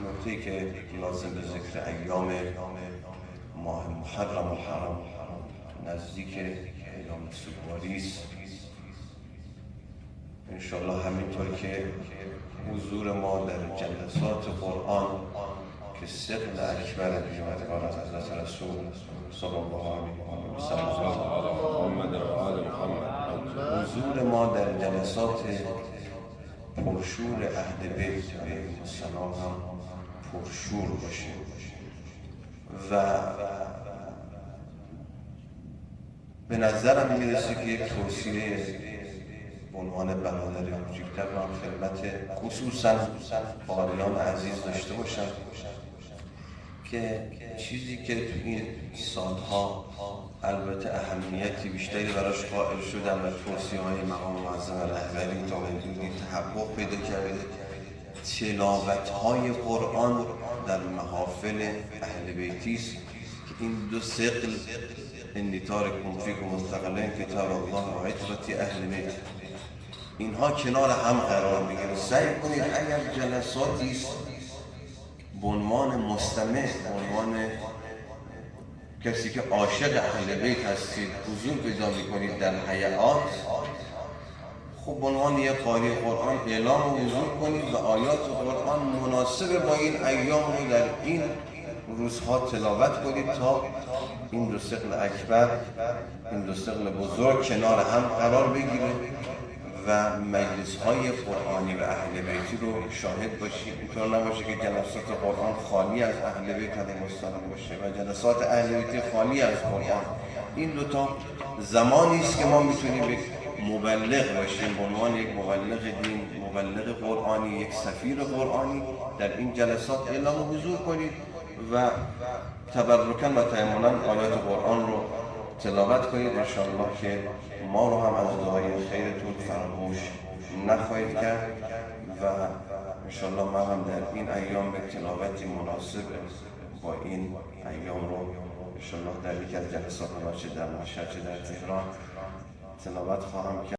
نکته که لازم به ذکر ایام ماه محرم و حرام نزدیک ایام سوگواری است. انشاءالله همینطور که حضور ما در جلسات قرآن که ثقل اکبر بیامدگار از حضرت رسول صلی الله علیه و سلم، حضور ما در جلسات پرشور اهل بیت علیهم السلام هم پرشور باشه و به نظرم میرسه که یک توصیه به عنوان برادر کوچکتر رو هم خدمت خصوصا قاریان عزیز داشته باشم که چیزی که تو این سالها البته اهمیتی بیشتری براش قائل شدم و توصیه های مقام معظم رهبری تا حدودی تحقق پیدا کرده، تلاوت های قرآن در محافل اهل بیتی است که این دو ثقل انی تارکم فیکم مستقلین کتاب الله و عترة اهل بیت، اینها کنار هم قرار بگیره. سعی کنید اگر جلساتی است به عنوان مستمع، به عنوان کسی که عاشق اهل بیت هستید حضور پیدا میکنید در هیئات، خب به عنوان یک قاری قرآن اعلام و حضور کنید و آیات قرآن مناسب با این ایام رو در این روزها تلاوت کنید تا این دو ثقل اکبر، این دو ثقل بزرگ کنار هم قرار بگیره و مجلس های قرآنی و اهل بیتی رو شاهد باشید. اینطور نباشه که جلسات قرآن خالی از اهل بیت علیهم السلام باشه و جلسات اهل بیتی خالی از قرآن. این دوتا زمانی است که ما میتونیم یک مبلغ باشیم، به عنوان یک مبلغ دین، مبلغ قرآنی، یک سفیر قرآنی در این جلسات اعلام حضور کنید و تبرکاً و تأملاً آیات قرآن رو تلاوت کنید. انشاءالله که ما رو هم از دعای خیرتون فراموش نخواهید کرد و انشاءالله من هم در این ایام به تلاوتی مناسب با این ایام رو انشاءالله در یکی از جلسات ما چه در مشهد چه در تهران تلاوت خواهم کرد.